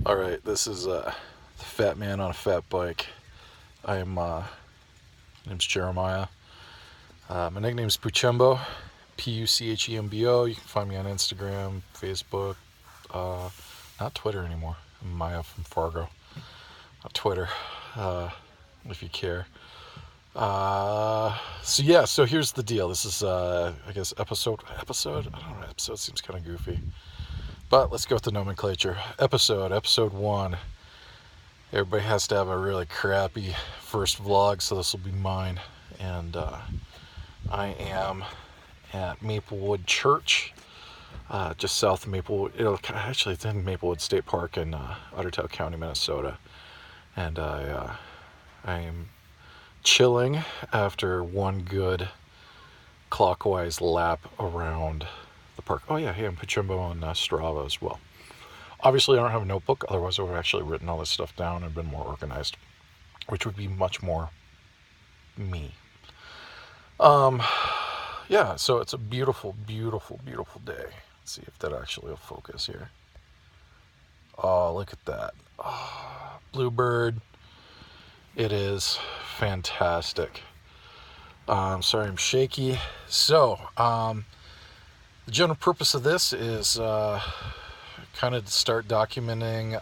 All right, this is the fat man on a fat bike. I am. My name's Jeremiah. My nickname's Puchembo, Puchembo. You can find me on Instagram, Facebook, uh, not Twitter anymore. I'm Maya from Fargo. Not Twitter, uh, if you care. So here's the deal. This is, I guess, episode. I don't know. Episode seems kind of goofy, but let's go with the nomenclature. Episode one. Everybody has to have a really crappy first vlog, so this will be mine. And I am at Maplewood Church, just south of Maplewood. It's in Maplewood State Park in Ottertail County, Minnesota. And I am chilling after one good clockwise lap around the park. Oh yeah, hey, I'm Pachimbo on Strava as well. Obviously, I don't have a notebook, otherwise I would have actually written all this stuff down and been more organized, which would be much more me. Yeah, so it's a beautiful, beautiful, beautiful day. Let's see if that actually will focus here. Oh, look at that. Oh, bluebird. It is fantastic. Sorry, I'm shaky. So, the general purpose of this is kind of to start documenting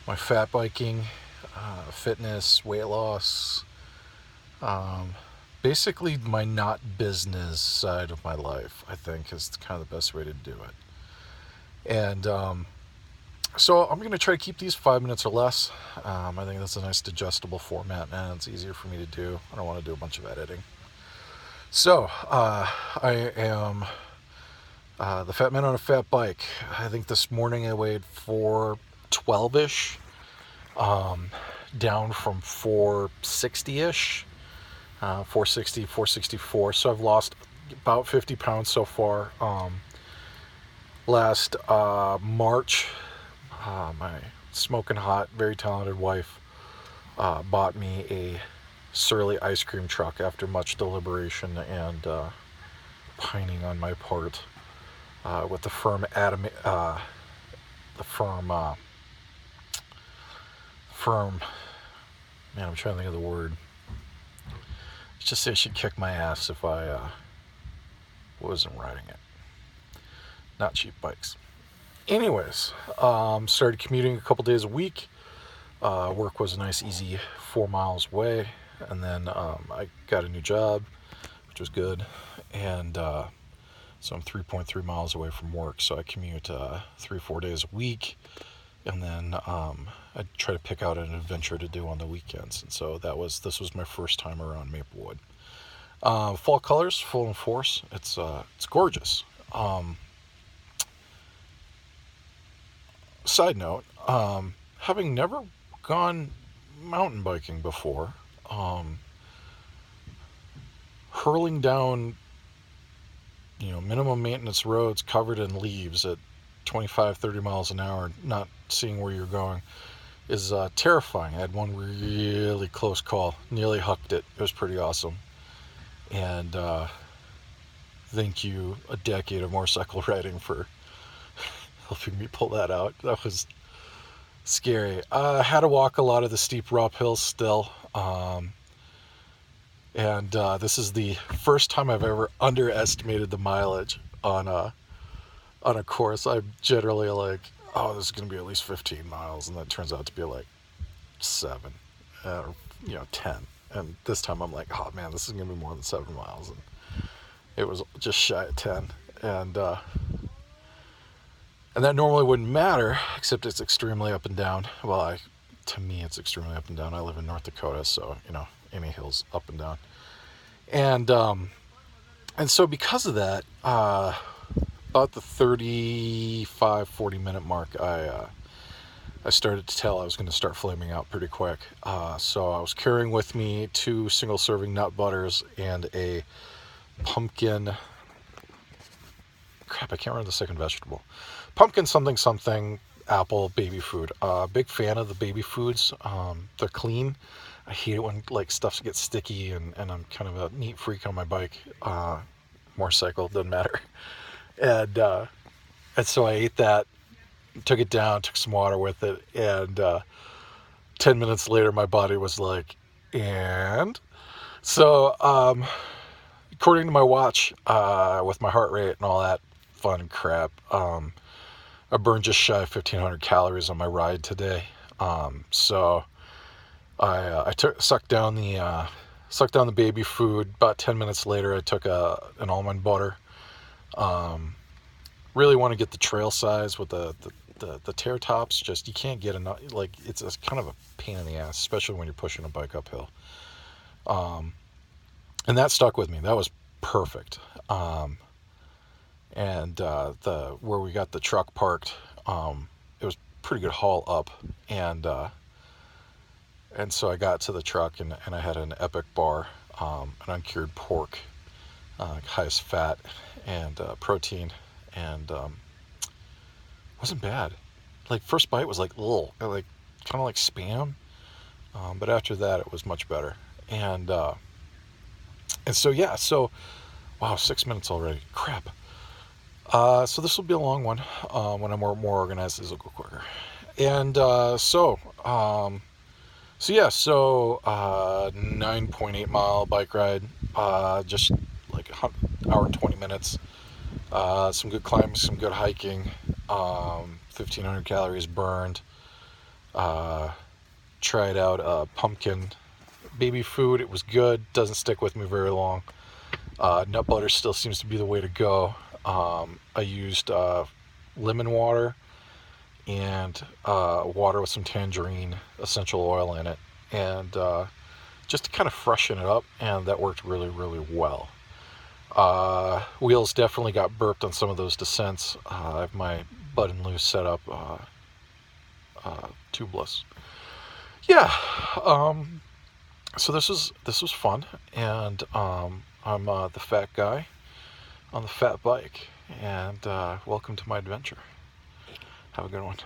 my fat biking, fitness, weight loss, basically my not business side of my life, I think, is kind of the best way to do it. And so I'm going to try to keep these 5 minutes or less. I think that's a nice digestible format, and it's easier for me to do. I don't want to do a bunch of editing. So I am the fat man on a fat bike. I think this morning I weighed 412-ish, down from 460-ish, 460, 464. So I've lost about 50 pounds so far. Last March, my smoking hot, very talented wife bought me a Surly ice cream truck after much deliberation and pining on my part, with the firm man, I'm trying to think of the word. Let's just say she'd kick my ass if I wasn't riding it. Not cheap bikes. Anyways, started commuting a couple days a week. Work was a nice, easy 4 miles away. And then I got a new job, which was good. And so I'm 3.3 miles away from work. So I commute 3-4 days a week. And then I try to pick out an adventure to do on the weekends. And so this was my first time around Maplewood. Fall colors, full in force. It's gorgeous. Side note, having never gone mountain biking before, hurling down, minimum maintenance roads covered in leaves at 25, 30 miles an hour, not seeing where you're going, is terrifying. I had one really close call, nearly hucked it. It was pretty awesome. And thank you, a decade of motorcycle riding, for helping me pull that out. That was scary. I had to walk a lot of the steep rough hills still. And this is the first time I've ever underestimated the mileage on a course. I'm generally like, oh, this is going to be at least 15 miles. And that turns out to be like 7, or 10. And this time I'm like, oh man, this is going to be more than 7 miles. And it was just shy of 10. And that normally wouldn't matter, except it's extremely up and down. Well, to me, it's extremely up and down. I live in North Dakota, so, any hill's up and down. And so because of that, about the 35, 40 minute mark, I started to tell I was going to start flaming out pretty quick. So I was carrying with me 2 single serving nut butters and a pumpkin, crap, I can't remember the second vegetable. Pumpkin something apple baby food. Big fan of the baby foods. They're clean. I hate it when stuff gets sticky, and I'm kind of a neat freak on my bike. Motorcycle, doesn't matter. And so I ate that took it down, took some water with it, and 10 minutes later, my body was like, and so, according to my watch, with my heart rate and all that fun crap, I burned just shy of 1,500 calories on my ride today. So I sucked down the baby food. About 10 minutes later, I took an almond butter. Really want to get the trail size with the tear tops. Just you can't get enough. Like it's kind of a pain in the ass, especially when you're pushing a bike uphill. And that stuck with me. That was perfect. And the where we got the truck parked, it was pretty good haul up, and so I got to the truck and I had an epic bar, an uncured pork, highest fat and protein, and wasn't bad. Like first bite was like like kind of like spam, but after that it was much better. And so yeah, so wow, 6 minutes already. Crap. So this will be a long one. When I'm more organized, this will go quicker. And so 9.8 mile bike ride, just like an hour and 20 minutes. Some good climbing, some good hiking. 1,500 calories burned. Tried out pumpkin baby food. It was good. Doesn't stick with me very long. Nut butter still seems to be the way to go. I used lemon water and water with some tangerine essential oil in it, and just to kind of freshen it up, and that worked really, really well. Wheels definitely got burped on some of those descents. I have my Bud and Loose set up tubeless. Yeah. So this was fun, and I'm the fat guy on the fat bike, and welcome to my adventure. Have a good one.